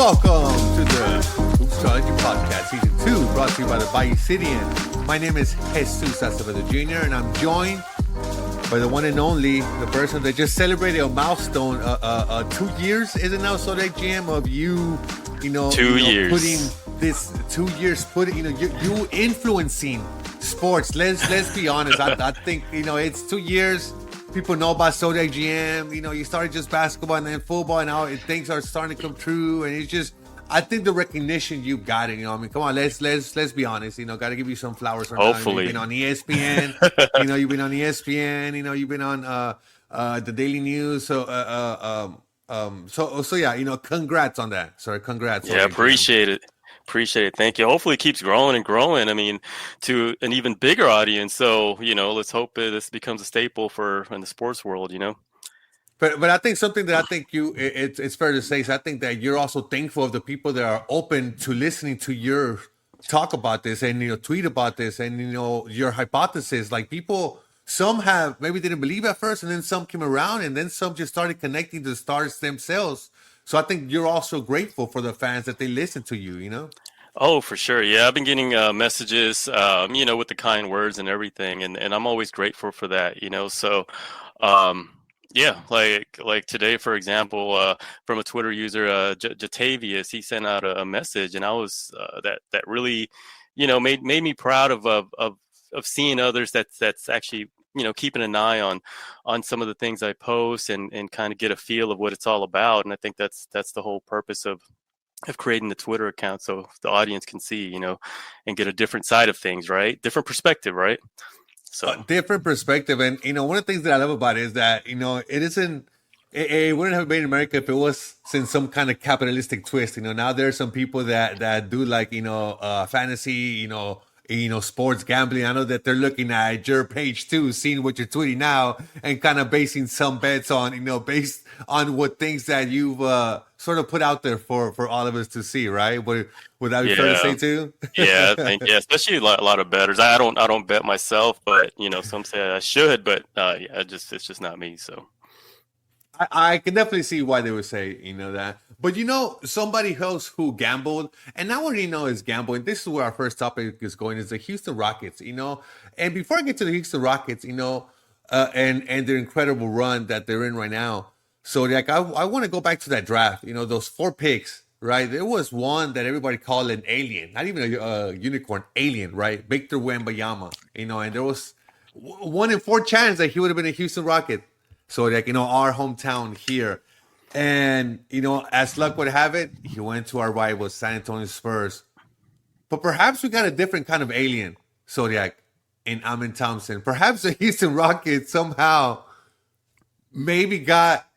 Welcome to the Hoopstrology Podcast, Season 2, brought to you by the Bayou Cityan. My name is Jesus Acevedo Jr., and I'm joined by the one and only, the person that just celebrated a milestone, 2 years, is it now, Zodiac GM, of you, 2 years. Putting this 2 years, you influencing sports. Let's be honest. I think, it's 2 years. People know about Zodiac GM. You started just basketball and then football, and now things are starting to come true. And it's just, I think the recognition you've gotten. Come on, let's be honest. Got to give you some flowers. Hopefully, you've been on ESPN. You've been on ESPN. You've been on the Daily News. So yeah. Congrats on that. Sorry, congrats. Yeah, appreciate it. Thank you. Hopefully it keeps growing and growing. I mean, to an even bigger audience. So, let's hope this becomes a staple in the sports world, But I think something that I think it's fair to say is I think that you're also thankful of the people that are open to listening to your talk about this and, tweet about this and, your hypothesis. Like people, some maybe didn't believe at first, and then some came around, and then some just started connecting to the stars themselves. So I think you're also grateful for the fans that they listen to you, Oh, for sure. Yeah, I've been getting messages, with the kind words and everything, and I'm always grateful for that, So, yeah, like today, for example, from a Twitter user, Jatavius, he sent out a message, and I was that really, made me proud of seeing others that's actually keeping an eye on some of the things I post and kind of get a feel of what it's all about. And I think that's the whole purpose of creating the Twitter account, so the audience can see, and get a different side of things, right? Different perspective, right? So different perspective. And, one of the things that I love about it is that, it wouldn't have been in America if it was in some kind of capitalistic twist. Now there are some people that do like, fantasy, sports gambling. I know that they're looking at your page too, seeing what you're tweeting now, and kind of basing some bets on, based on what things that you've sort of put out there for all of us to see, right? Would that be fair to say too? Yeah, I think especially a lot of bettors. I don't bet myself, but some say I should, but it's just not me. So I can definitely see why they would say, that. But, somebody else who gambled, and now what is gambling. This is where our first topic is going, is the Houston Rockets, And before I get to the Houston Rockets, and their incredible run that they're in right now. So, like, I want to go back to that draft, those 4 picks, right? There was one that everybody called an alien, not even a unicorn, alien, right? Victor Wembanyama, and there was 1 in 4 chance that he would have been a Houston Rocket. So, like, our hometown here. And, as luck would have it, he went to our rivals, San Antonio Spurs. But perhaps we got a different kind of alien, Zodiac, in Amin Thompson. Perhaps the Houston Rockets somehow maybe got,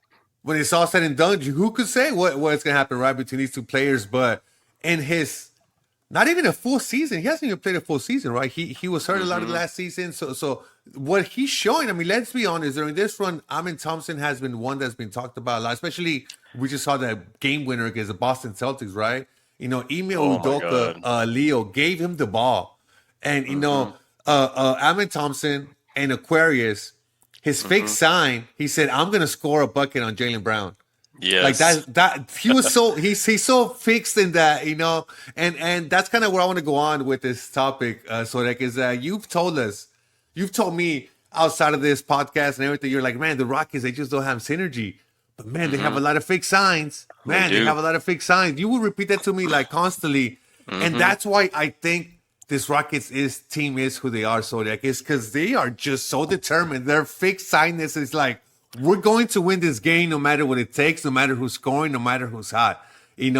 when it's all said and done, who could say what's going to happen right between these two players? But in his, not even a full season, he hasn't even played a full season, right? He was hurt a lot of the last season. So what he's showing, I mean, let's be honest, during this run, Amin Thompson has been one that's been talked about a lot, especially we just saw that game winner against the Boston Celtics, right? Ime Udoka, Leo gave him the ball. And, Amin Thompson and Aquarius, his fake sign, he said, I'm going to score a bucket on Jaylen Brown. Yes. Like that he was so he's so fixed in that, and that's kind of where I want to go on with this topic. So like is that you've told me outside of this podcast and everything, you're like, man, the Rockets, they just don't have synergy. But man, they have a lot of fake signs. Man, they have a lot of fake signs. You would repeat that to me like constantly. And that's why I think this Rockets team is who they are, Zodiac, is because they are just so determined. Their fake signness is like, we're going to win this game no matter what it takes, no matter who's scoring, no matter who's hot, and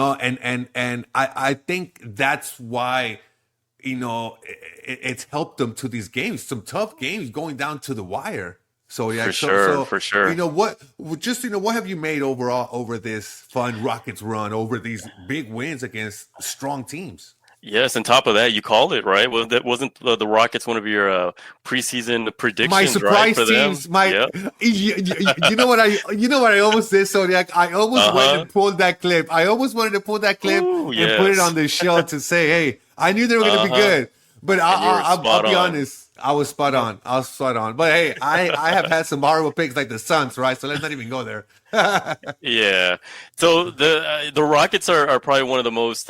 I think that's why, it's helped them to these games, some tough games going down to the wire. So yeah, for sure. What have you made overall over this fun Rockets run, over these big wins against strong teams? Yes, on top of that, you called it, right? Well, that wasn't the Rockets one of your preseason predictions, my surprise right, for teams. Them? You know what I almost did, Zodiac? I almost went and pulled that clip. I almost wanted to pull that clip and put it on the show to say, hey, I knew they were going to be good. But and you were I'll spot be on. honest. I was spot on. I was spot on. But hey, I have had some horrible picks like the Suns, right? So let's not even go there. Yeah. So the Rockets are probably one of the most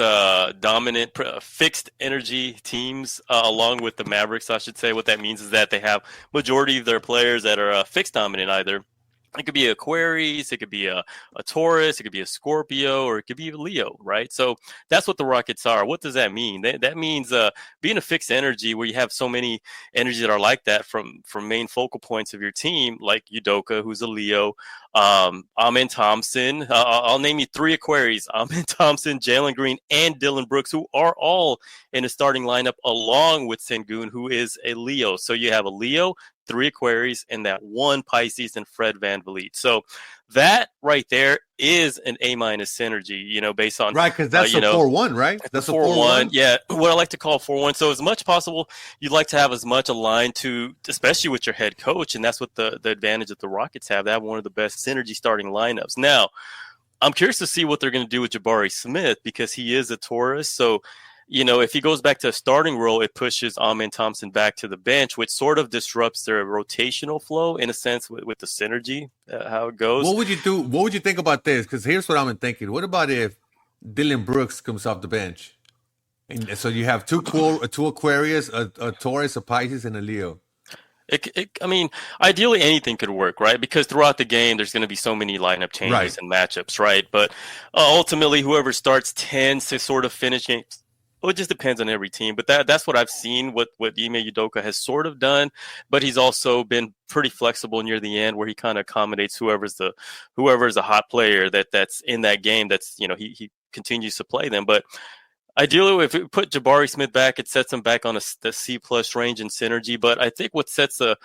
dominant fixed energy teams, along with the Mavericks, I should say. What that means is that they have majority of their players that are fixed dominant either. It could be Aquarius, it could be a Taurus, it could be a Scorpio, or it could be a Leo, right? So that's what the Rockets are. What does that mean? That means being a fixed energy where you have so many energies that are like that from main focal points of your team, like Udoka, who's a Leo, Amin Thompson. I'll name you three Aquarius: Amin Thompson, Jalen Green, and Dylan Brooks, who are all in a starting lineup, along with Sengun, who is a Leo. So you have a Leo, three Aquarius, and that one Pisces and Fred VanVleet. So that right there is an A- synergy, based on Right, because that's a 4-1, right? that's That's a a 4-1. 4-1. Yeah, what I like to call 4-1. So as much possible, you'd like to have as much aligned to, especially with your head coach, and that's what the advantage that the Rockets have. They have one of the best synergy starting lineups. Now, I'm curious to see what they're going to do with Jabari Smith because he is a Taurus. So, if he goes back to a starting role, it pushes Amin Thompson back to the bench, which sort of disrupts their rotational flow in a sense with the synergy, how it goes. What would you do? What would you think about this? Because here's what I'm thinking. What about if Dylan Brooks comes off the bench? And so you have two Aquarius, a Taurus, a Pisces, and a Leo. I mean, ideally anything could work, right? Because throughout the game, there's going to be so many lineup Right. changes and matchups, right? But ultimately, whoever starts tends to sort of finish games. Well, it just depends on every team, but that's what I've seen. What Ime Udoka has sort of done, but he's also been pretty flexible near the end, where he kind of accommodates whoever's a hot player that's in that game. That's he continues to play them, but ideally, if we put Jabari Smith back, it sets him back on the C plus range in synergy. But I think what sets the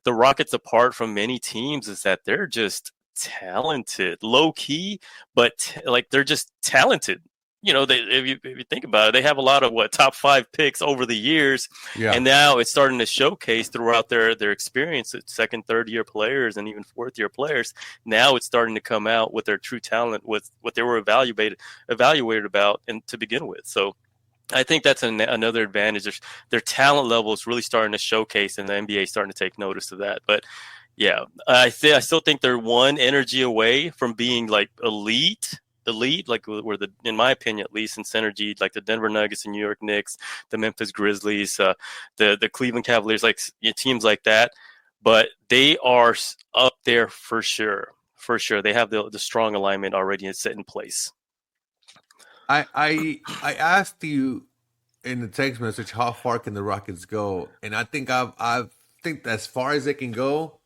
Rockets apart from many teams is that they're just talented, low key, but like they're just talented. If you think about it, they have a lot of top 5 picks over the years, Yeah. and now it's starting to showcase throughout their experience at second, third year players and even fourth year players. Now it's starting to come out with their true talent, with what they were evaluated about and to begin with. So I think that's another advantage. Their talent level is really starting to showcase, and the NBA is starting to take notice of that. But yeah, I still think they're one energy away from being like elite, like where in my opinion, at least in synergy, like the Denver Nuggets and New York Knicks, the Memphis Grizzlies, the Cleveland Cavaliers, like teams like that. But they are up there for sure. For sure, they have the strong alignment already set in place. I asked you in the text message how far can the Rockets go, and I think I think as far as they can go,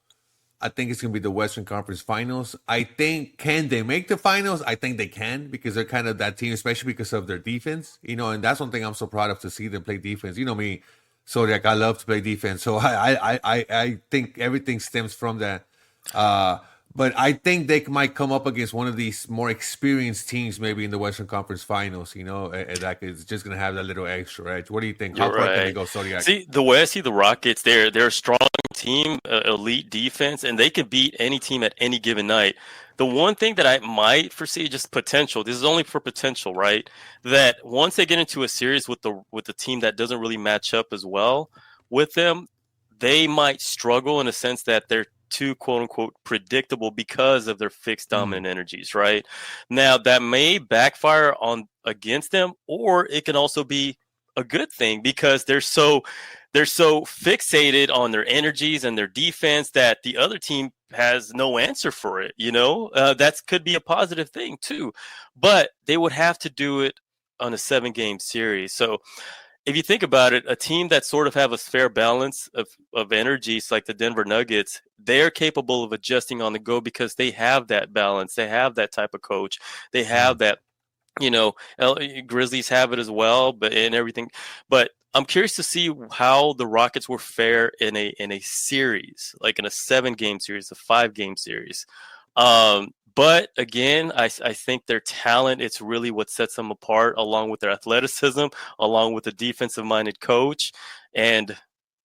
I think it's going to be the Western Conference Finals. I think, can they make the finals? I think they can because they're kind of that team, especially because of their defense. And that's one thing I'm so proud of, to see them play defense. You know me, Zodiac, I love to play defense. So I think everything stems from that. But I think they might come up against one of these more experienced teams, maybe in the Western Conference Finals. That is just going to have that little extra edge. What do you think? You're How far can they right. go, Zodiac? See, the way I see the Rockets, they're a strong team, elite defense, and they can beat any team at any given night. The one thing that I might foresee, just potential, this is only for potential, right? That once they get into a series with the team that doesn't really match up as well with them, they might struggle in a sense that they're too quote unquote predictable because of their fixed dominant energies, right? Now that may backfire on against them, or it can also be a good thing because they're so fixated on their energies and their defense that the other team has no answer for it. That could be a positive thing too, but they would have to do it on a 7-game series. So if you think about it, a team that sort of have a fair balance of energies like the Denver Nuggets, they're capable of adjusting on the go because they have that balance. They have that type of coach. They have that, Grizzlies have it as well, but and everything. But I'm curious to see how the Rockets will fare in a series, like in a 7-game series, a 5-game series. But again, I think their talent, it's really what sets them apart, along with their athleticism, along with the defensive-minded coach. And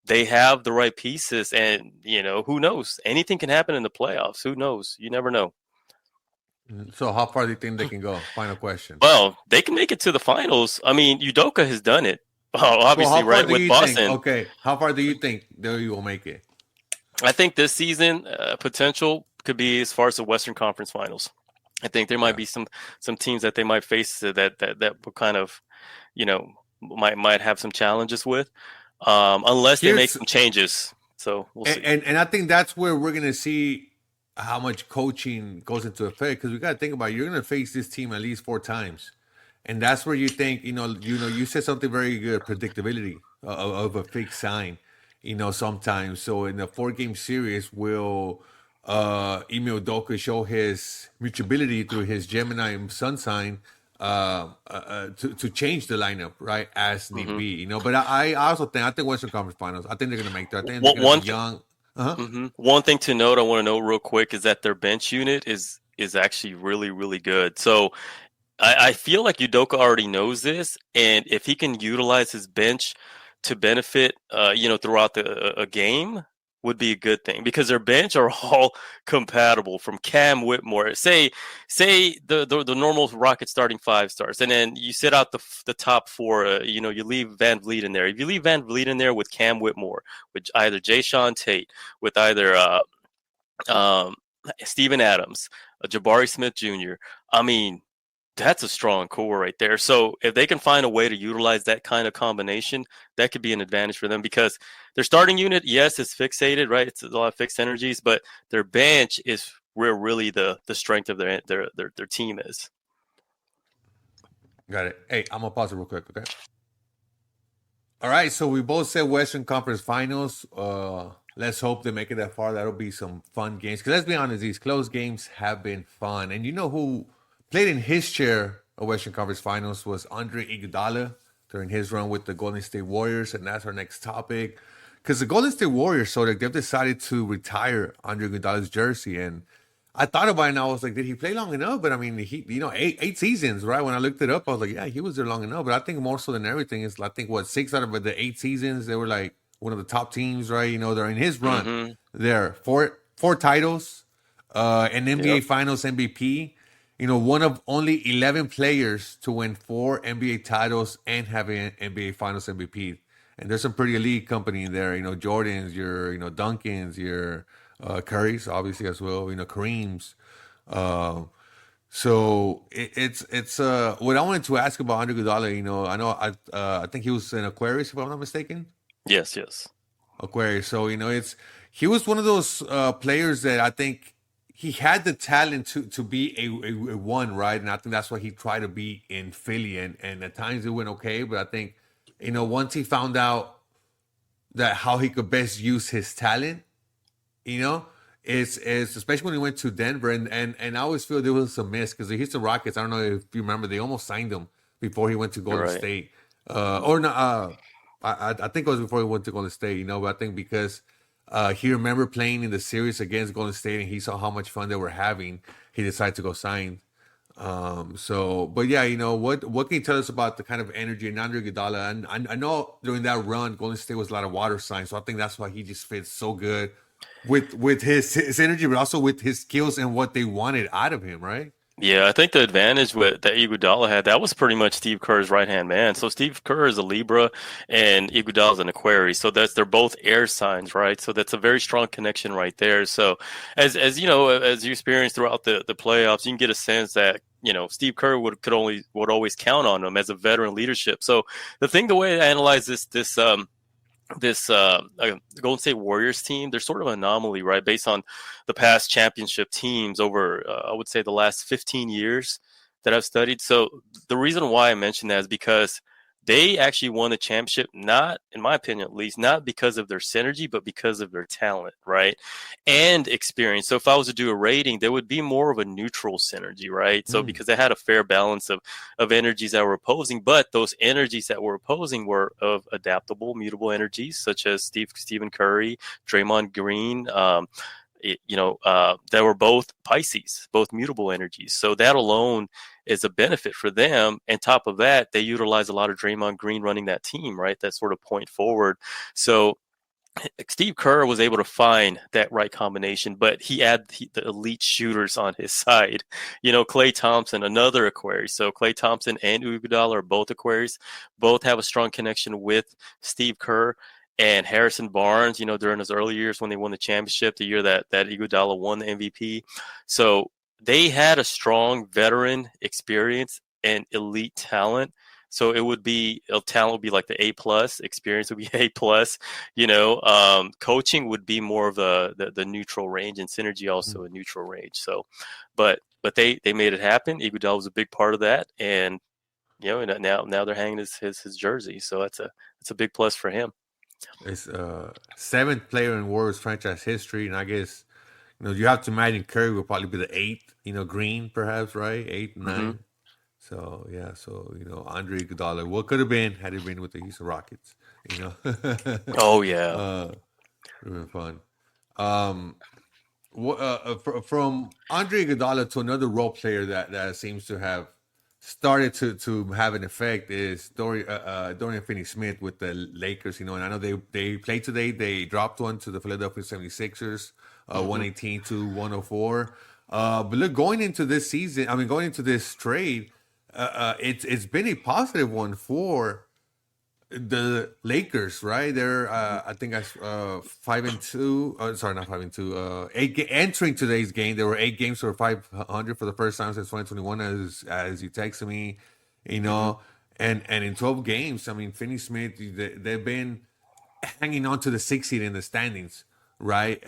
they have the right pieces. And, who knows? Anything can happen in the playoffs. Who knows? You never know. So how far do you think they can go? Final question. Well, they can make it to the finals. I mean, Udoka has done it. Oh, So obviously, how far right do with you think? Boston. Okay, how far do you think they will make it? I think this season potential could be as far as the Western Conference Finals. I think there might Yeah. be some teams that they might face that will kind of, you know, might have some challenges with, unless they make Here's some changes. So we'll see. and I think that's where we're gonna see how much coaching goes into effect because we got to think about it. You're gonna face this team at least 4 times, and that's where you think you said something very good, predictability of a fixed sign. Sometimes so in a 4 game series, will Ime Udoka show his reachability through his Gemini sun sign to change the lineup, right, as need hmm be, But I also think Western Conference Finals. I think they're gonna make that. I think they're One gonna be one th- young. Uh huh. One thing to note, I want to know real quick, is that their bench unit is actually really really good. So I feel like Udoka already knows this, and if he can utilize his bench to benefit, throughout a game, would be a good thing because their bench are all compatible. From Cam Whitmore, say the normal Rocket starting 5 stars, and then you sit out the top four. You leave Van Vliet in there. If you leave Van Vliet in there with Cam Whitmore, with either Jay Sean Tate, with either um, Steven Adams, Jabari Smith Jr. I mean, that's a strong core right there. So if they can find a way to utilize that kind of combination, that could be an advantage for them because their starting unit, yes, is fixated, right? It's a lot of fixed energies, but their bench is where really the strength of their team is. Got it. Hey, I'm gonna pause it real quick. Okay. All right. So we both said Western Conference Finals. Let's hope they make it that far. That'll be some fun games. Because let's be honest, these close games have been fun. And you know who played in his share of Western Conference Finals was Andre Iguodala during his run with the Golden State Warriors, and that's our next topic. Because the Golden State Warriors, so they've decided to retire Andre Iguodala's jersey, and I thought about it and I was like, did he play long enough? But I mean, eight seasons, right? When I looked it up, I was like, yeah, he was there long enough. But I think more so than everything is, I think, what, 6 out of the 8 seasons, they were like one of the top teams, right? They're in his run. Mm-hmm. There, four titles, an NBA Yep. Finals MVP. One of only 11 players to win 4 NBA titles and have an NBA Finals MVP. And there's some pretty elite company in there. Jordans, Duncans, your Curry's, obviously as well. Kareem's. Uh, so it's what I wanted to ask about Andre Iguodala. I know I think he was an Aquarius if I'm not mistaken. Yes. Yes. Aquarius. So he was one of those players that I think he had the talent to be a one, right? And I think that's what he tried to be in Philly, and at times it went okay, but I think once he found out that how he could best use his talent, you know, it's especially when he went to Denver, and I always feel there was some miss because the Houston Rockets. I don't know if you remember, they almost signed him before he went to You're Golden right. State, or not. I think it was before he went to Golden State. But I think because he remembered playing in the series against Golden State and he saw how much fun they were having, he decided to go sign. But yeah, what can you tell us about the kind of energy in Andre Iguodala? And I know during that run, Golden State was a lot of water signs, so I think that's why he just fits so good with his energy, but also with his skills and what they wanted out of him, right? Yeah, I think the advantage that Iguodala had, that was pretty much Steve Kerr's right hand man. So Steve Kerr is a Libra and Iguodala's an Aquarius. So they're both air signs, right? So that's a very strong connection right there. So as as you experience throughout the playoffs, you can get a sense that Steve Kerr would always count on him as a veteran leadership. So the way I analyze this Golden State Warriors team, they're sort of an anomaly, right? Based on the past championship teams over, I would say, the last 15 years that I've studied. So the reason why I mention that is because they actually won the championship, not, in my opinion at least, not because of their synergy, but because of their talent, right? And experience. So if I was to do a rating, there would be more of a neutral synergy, right? So Mm. because they had a fair balance of energies that were opposing, but those energies that were opposing were of adaptable, mutable energies, such as Stephen Curry, Draymond Green, that were both Pisces, both mutable energies. So that alone is a benefit for them. And top of that, they utilize a lot of Draymond Green running that team, right? That sort of point forward. So Steve Kerr was able to find that right combination, but he had the elite shooters on his side. Klay Thompson, another Aquarius. So Klay Thompson and Iguodala are both Aquarius. Both have a strong connection with Steve Kerr. And Harrison Barnes, during his early years when they won the championship, the year that Iguodala won the MVP. So they had a strong veteran experience and elite talent. So talent would be like the A+, experience would be A+. Coaching would be more of the neutral range, and synergy also a neutral range. So, but they made it happen. Iguodala was a big part of that, and now they're hanging his jersey. So that's a big plus for him. It's seventh player in Warriors franchise history, and I guess you have to imagine Curry will probably be the eighth. Green perhaps, right? 8, 9. Mm-hmm. So yeah, Andre Iguodala, what could have been had he been with the Houston Rockets? Oh yeah, would have been fun. From Andre Iguodala to another role player that seems to have started to have an effect is Dorian Finney-Smith with the Lakers. And I know they played today. They dropped one to the Philadelphia 76ers, 118-104. But look, going into this season, going into this trade, it's been a positive one for the Lakers, right? They're I think 5-2. Sorry, not 5-2. Entering today's game, there were 8 games for 500 for the first time since 2021. As you texted me, and in 12 games, Finney-Smith, they've been hanging on to the 6th seed in the standings, right?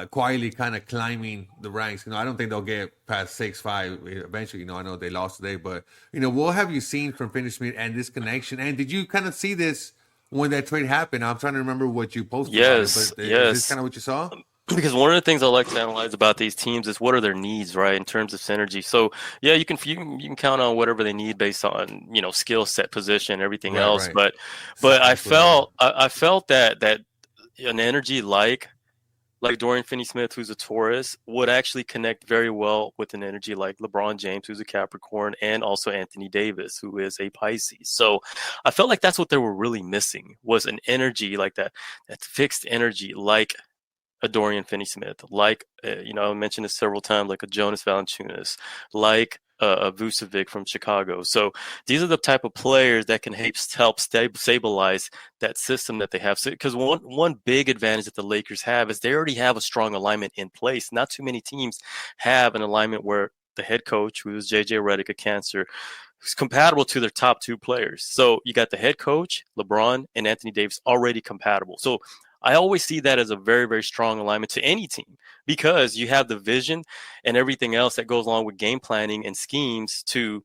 Quietly kind of climbing the ranks. I don't think they'll get past 6-5 eventually. I know they lost today, but what have you seen from Finney-Smith and this connection? And did you kind of see this when that trade happened? I'm trying to remember what you posted about it, but is this kind of what you saw? Because one of the things I like to analyze about these teams is what are their needs, right, in terms of synergy. So yeah, you can count on whatever they need based on skill set, position, everything else. Right. But I felt that an energy like Dorian Finney-Smith, who's a Taurus, would actually connect very well with an energy like LeBron James, who's a Capricorn, and also Anthony Davis, who is a Pisces. So I felt like that's what they were really missing, was an energy like that fixed energy, like a Dorian Finney-Smith, like I mentioned this several times, like a Jonas Valanciunas, like a Vucevic from Chicago. So these are the type of players that can help stabilize that system that they have. So, because one big advantage that the Lakers have is they already have a strong alignment in place. Not too many teams have an alignment where the head coach, who is JJ Redick, a Cancer, who's compatible to their top 2 players. So you got the head coach, LeBron, and Anthony Davis already compatible. So I always see that as a very, very strong alignment to any team, because you have the vision and everything else that goes along with game planning and schemes to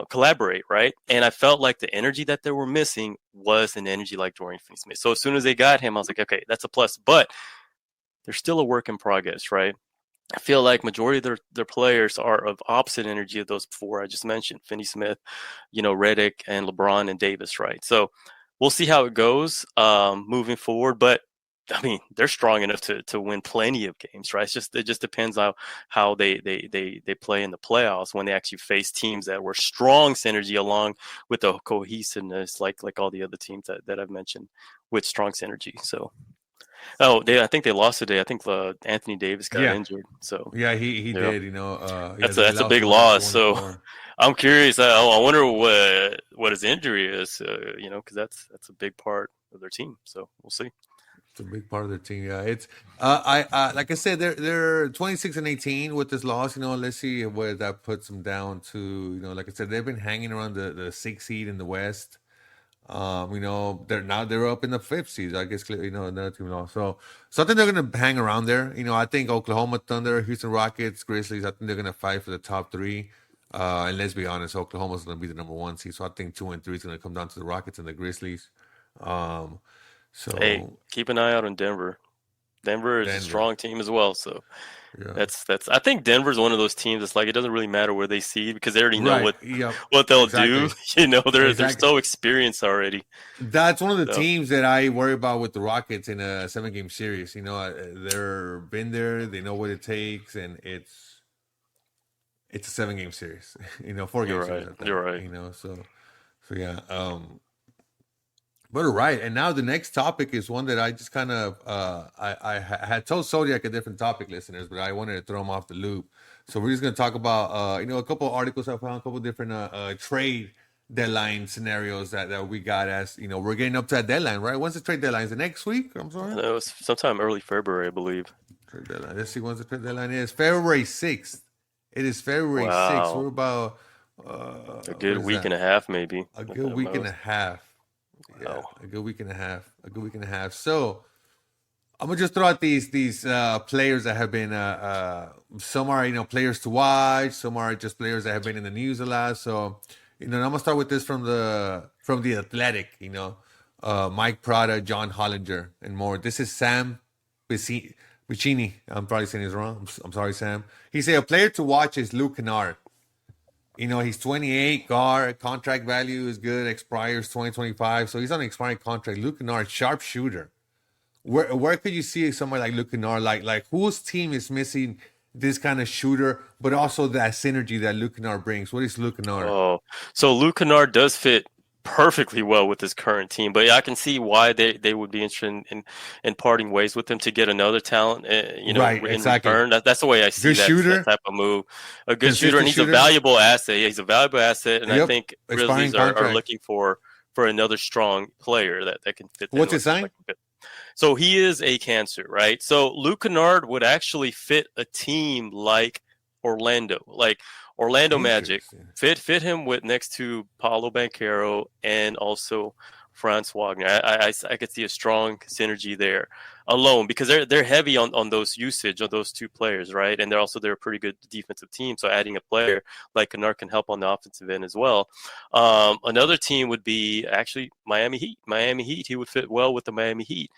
collaborate, right? And I felt like the energy that they were missing was an energy like Dorian Finney-Smith. So as soon as they got him, I was like, okay, that's a plus. But they're still a work in progress, right? I feel like majority of their players are of opposite energy of those 4 I just mentioned: Finney-Smith, Redick, and LeBron and Davis, right? So we'll see how it goes moving forward. But they're strong enough to win plenty of games, right? It just depends on how they play in the playoffs when they actually face teams that were strong synergy along with the cohesiveness, like all the other teams that I've mentioned with strong synergy. So, I think they lost today. I think Anthony Davis got injured. So yeah, he did. That's a big loss. So I'm curious. I wonder what his injury is. Because that's a big part of their team. So we'll see. It's a big part of their team. Yeah, it's I like I said, they're 26-18 with this loss. Let's see where that puts them down to. Like I said, they've been hanging around the 6th seed in the West. They're up in the 5th seed. I guess another team lost. So I think they're gonna hang around there. I think Oklahoma Thunder, Houston Rockets, Grizzlies. I think they're gonna fight for the top 3. And let's be honest, Oklahoma's gonna be the number 1 seed. So I think 2 and 3 is gonna come down to the Rockets and the Grizzlies. So hey, keep an eye out on Denver. Denver is a strong team as well. So yeah. That's. I think Denver's one of those teams that's like, it doesn't really matter where they seed, because they already know what they'll do. They're so experienced already. That's one of the teams that I worry about with the Rockets in a 7-game series. They're been there, they know what it takes, and it's a 7-game series. 4 games. You're right. So yeah. But right, and now the next topic is one that I just kind of had told Zodiac a different topic, listeners, but I wanted to throw him off the loop. So we're just going to talk about a couple of articles I found, a couple of different trade deadline scenarios that we got as we're getting up to that deadline, right? When's the trade deadline? Is it next week? I'm sorry. It was sometime early February, I believe. Trade deadline. Let's see when's the trade deadline is. February 6th. It is February 6th. We're Wow, about a what good is week that? and a half, maybe. A good week and a Most. half. Yeah, Wow. a good week and a half. A good week and a half. So I'm gonna just throw out these players that have been some are players to watch, some are just players that have been in the news a lot. So I'm gonna start with this from the Athletic. Mike Prada, John Hollinger, and more. This is Sam Piccini. I'm probably saying this wrong. I'm sorry, Sam. He said a player to watch is Luke Kennard. He's 28, guard, contract value is good, expires 2025. So he's on an expiring contract. Luke Kennard, sharpshooter. Where could you see somebody like Luke Kennard? Like whose team is missing this kind of shooter, but also that synergy that Luke Kennard brings? What is Luke Kennard? Oh, so Luke Kennard does fit perfectly well with his current team, but yeah, I can see why they would be interested in parting ways with him to get another talent, Right, in exactly. return. That's the way I see Good shooter, that type of move. A good shooter, and consistent he's a shooter. valuable asset. Yeah, he's a valuable asset, and I Yep, think expiring Grizzlies are contract. looking for another strong player that can fit them. What's his sign? So he is a cancer, right? So Luke Kennard would actually fit a team like Orlando, like Orlando Magic. Interesting. Fit him with next to Paulo Banchero and also Franz Wagner. I could see a strong synergy there alone because they're heavy on those usage of those two players, right? And they're a pretty good defensive team. So adding a player like Kennard can help on the offensive end as well. Another team would be actually Miami Heat. Miami Heat, he would fit well with the Miami Heat.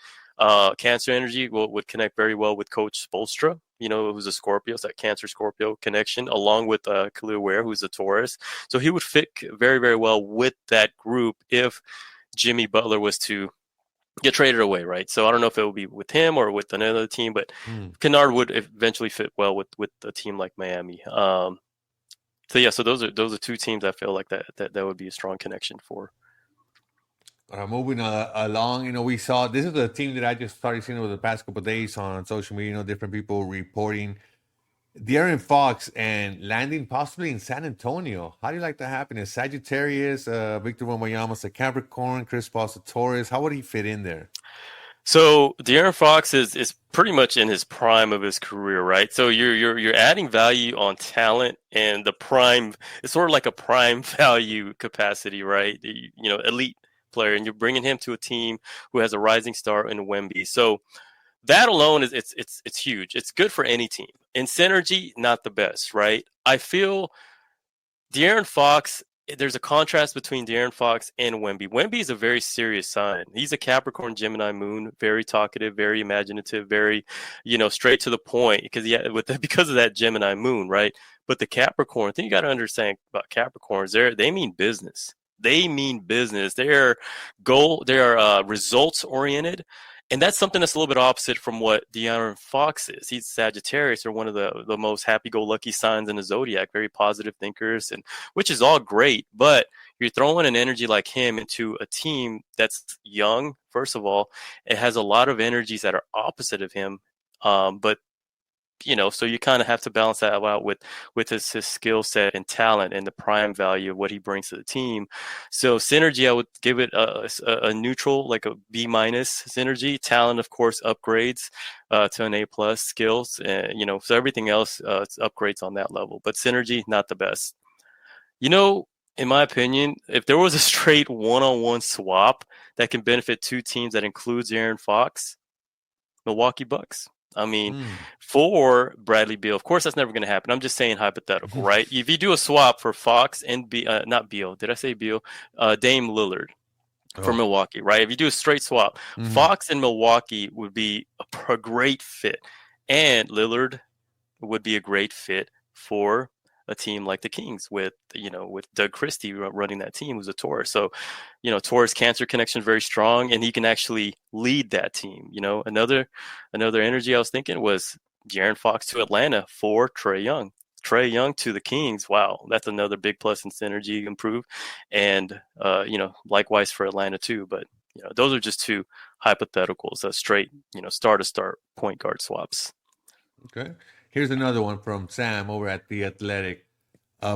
Cancer Energy would connect very well with Coach Spoelstra, who's a Scorpio, so that Cancer Scorpio connection, along with Khalil Ware, who's a Taurus. So he would fit very, very well with that group if Jimmy Butler was to get traded away, right? So I don't know if it would be with him or with another team, but Kennard would eventually fit well with a team like Miami. So yeah, so those are two teams I feel like that would be a strong connection for. Moving along, we saw this is a team that I just started seeing over the past couple of days on social media. Different people reporting De'Aaron Fox and landing possibly in San Antonio. How do you like that happen? Is Sagittarius, Victor Wembanyama's a Capricorn, Chris Paul's a Taurus? How would he fit in there? So De'Aaron Fox is pretty much in his prime of his career, right? So you're adding value on talent and the prime. It's sort of like a prime value capacity, right? Elite player, and you're bringing him to a team who has a rising star in Wemby. So that alone is it's huge. It's good for any team. In synergy, not the best, right? I feel De'Aaron Fox. There's a contrast between De'Aaron Fox and Wemby. Wemby is a very serious sign. He's a Capricorn Gemini moon, very talkative, very imaginative, very, straight to the point because of that Gemini moon, right? But the Capricorn thing you got to understand about Capricorns, they mean business. They mean business. They're results oriented. And that's something that's a little bit opposite from what De'Aaron Fox is. He's Sagittarius, or one of the most happy-go-lucky signs in the zodiac, very positive thinkers, and which is all great. But you're throwing an energy like him into a team that's young. First of all, it has a lot of energies that are opposite of him. But so you kind of have to balance that out with his skill set and talent and the prime value of what he brings to the team. So synergy, I would give it a neutral, like a B- synergy. Talent, of course, upgrades to an A+ skills, so everything else it's upgrades on that level. But synergy, not the best. In my opinion, if there was a straight one-on-one swap that can benefit two teams that includes Aaron Fox, Milwaukee Bucks. I mean, for Bradley Beal, of course, that's never going to happen. I'm just saying hypothetical, right? If you do a swap for Fox and not Beal, did I say Beal? Dame Lillard for Milwaukee, right? If you do a straight swap, Fox and Milwaukee would be a great fit, and Lillard would be a great fit for a team like the Kings with Doug Christie running that team, who's a Taurus. So, Taurus Cancer connection is very strong, and he can actually lead that team. Another energy I was thinking was De'Aaron Fox to Atlanta for Trae Young. Trae Young to the Kings. Wow, that's another big plus in synergy improve, and likewise for Atlanta too. But Those are just two hypotheticals, straight, star to start point guard swaps. Okay. Here's another one from Sam over at The Athletic.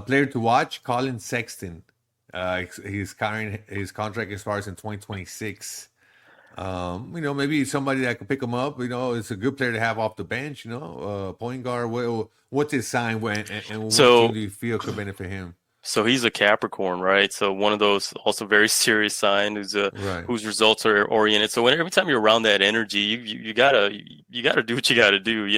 Player to watch, Colin Sexton. He's carrying his contract expires in 2026. Maybe somebody that could pick him up. It's a good player to have off the bench. Point guard. What's his sign when, and what team So do you feel could benefit him? So he's a Capricorn, right? So one of those also very serious sign Right. whose results are oriented. So every time you're around that energy, you gotta do what you gotta do.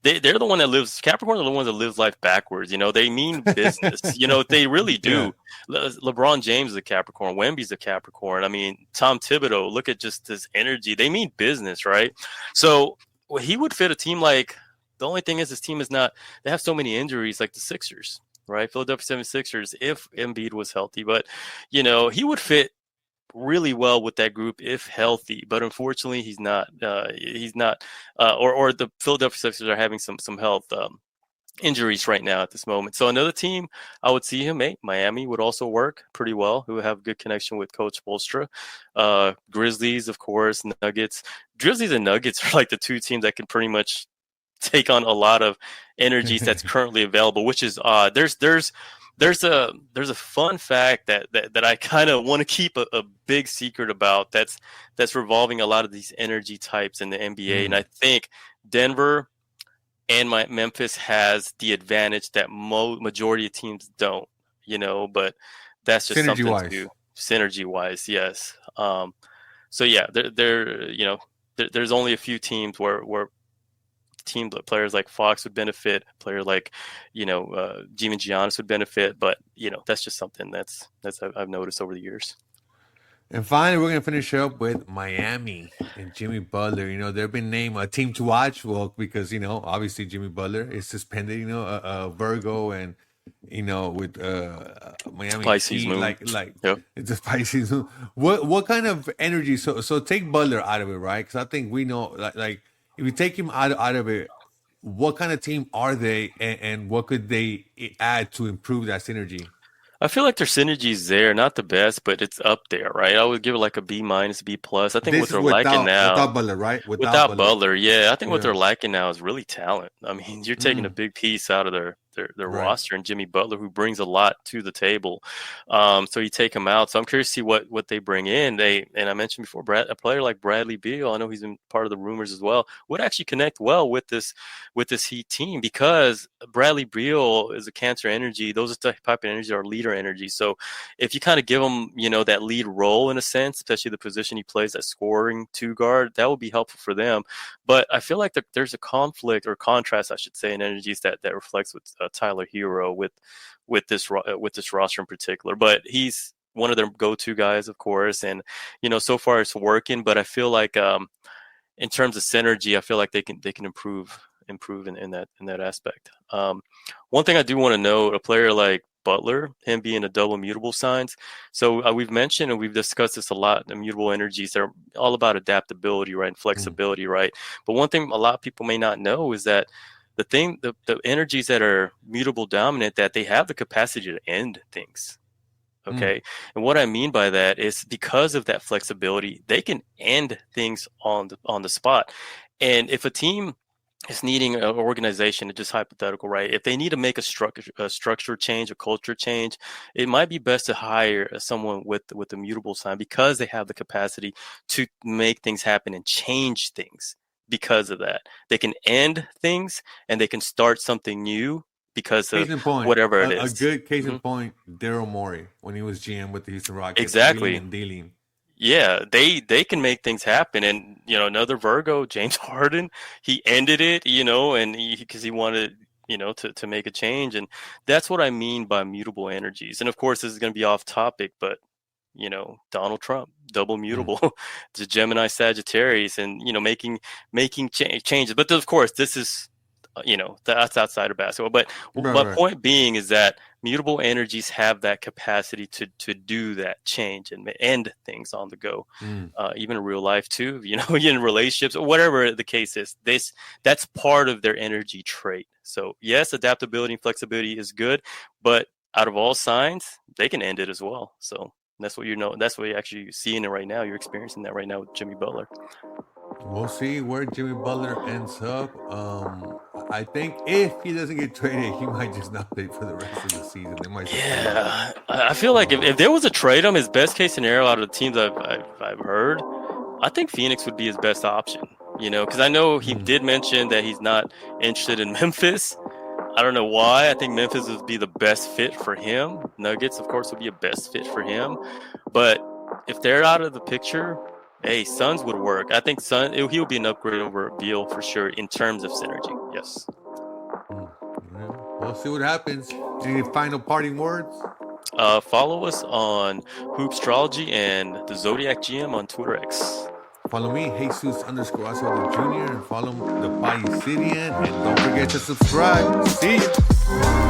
They're the one that lives. Capricorn are the ones that lives life backwards. They mean business. They really Yeah. do. LeBron James is a Capricorn. Wemby's a Capricorn. I mean, Tom Thibodeau. Look at just this energy. They mean business, right? So he would fit a team like. The only thing is, his team is not. They have so many injuries, like the Sixers. Right, Philadelphia 76ers, if Embiid was healthy, but he would fit really well with that group if healthy. But unfortunately, he's not. He's not, or the Philadelphia Sixers are having some health injuries right now at this moment. So another team I would see him. Miami would also work pretty well. Who would have good connection with Coach Spoelstra. Grizzlies, of course, Nuggets. Grizzlies and Nuggets are like the two teams that can pretty much take on a lot of energies that's currently available, which is odd. There's a fun fact that I kind of want to keep a big secret about that's revolving a lot of these energy types in the NBA. And I think Denver and Memphis has the advantage that majority of teams don't, but that's just Synergy something wise. to synergy wise. Yes. So yeah, there's only a few teams where players like Fox would benefit, player like, Jimmy Giannis would benefit, but that's just something that's I've noticed over the years. And finally, we're gonna finish up with Miami and Jimmy Butler. They've been named a team to watch. Well, because obviously Jimmy Butler is suspended. Virgo and with Miami Pisces Heat, moon. like Yep. it's a Pisces moon. What kind of energy? So take Butler out of it, right? Because I think we know like if you take him out of it, what kind of team are they, and what could they add to improve that synergy? I feel like their synergy's there, not the best, but it's up there, right? I would give it like a B minus, B plus. I think what This is they're lacking now. without Butler, right? Without Without Butler, Butler, yeah, I think what yeah. they're lacking now is really talent. I mean, you're taking a big piece out of their Right. roster, and Jimmy Butler, who brings a lot to the table. So you take him out. So I'm curious to see what they bring in. And I mentioned before, a player like Bradley Beal, I know he's been part of the rumors as well, would actually connect well with this Heat team, because Bradley Beal is a Cancer energy. Those are the type of energy are leader energy. So if you kind of give him, that lead role in a sense, especially the position he plays, that scoring two guard, that would be helpful for them. But I feel like there's a conflict or contrast, I should say, in energies that reflects with Tyler Hero with this roster in particular. But he's one of their go-to guys, of course, and so far it's working. But I feel like in terms of synergy, I feel like they can improve in that aspect. One thing I do want to note, a player like Butler, him being a double mutable signs. So we've mentioned and we've discussed this a lot. The mutable energies are all about adaptability, right, and flexibility, right. But one thing a lot of people may not know is that the energies that are mutable dominant, that they have the capacity to end things. Okay. And what I mean by that is because of that flexibility, they can end things on the spot. And if a team is needing an organization, it's just hypothetical, right? If they need to make a structure change, a culture change, it might be best to hire someone with a mutable sign, because they have the capacity to make things happen and change things. Because of that, they can end things and they can start something new because of whatever it is. A good case in point, Daryl Morey, when he was GM with the Houston Rockets. Exactly. Wheeling and dealing. Yeah, they can make things happen. And, another Virgo, James Harden, he ended it, and because he wanted, to make a change. And that's what I mean by mutable energies. And of course, this is going to be off topic, but Donald Trump, double mutable, the Gemini Sagittarius, and making changes. But of course, this is that's outside of basketball. But my point being is that mutable energies have that capacity to do that change and end things on the go, even in real life too. In relationships or whatever the case is. That's part of their energy trait. So yes, adaptability and flexibility is good, but out of all signs, they can end it as well. So That's what you know. That's what you're actually seeing it right now. You're experiencing that right now with Jimmy Butler. We'll see where Jimmy Butler ends up. I think if he doesn't get traded, he might just not play for the rest of the season. They might suspend him. Yeah, I feel like if there was a trade him, his best case scenario out of the teams I've heard, I think Phoenix would be his best option. You know, because I know he did mention that he's not interested in Memphis. I don't know why. I think Memphis would be the best fit for him. Nuggets, of course, would be a best fit for him. But if they're out of the picture, hey, Suns would work. I think he would be an upgrade over Beal for sure in terms of synergy. Yes. Yeah, we'll see what happens. Any final parting words? Follow us on Hoopstrology and the Zodiac GM on Twitter X. Follow me, Jesus_Acevedo Jr. And follow the Bayou City. And don't forget to subscribe. See you.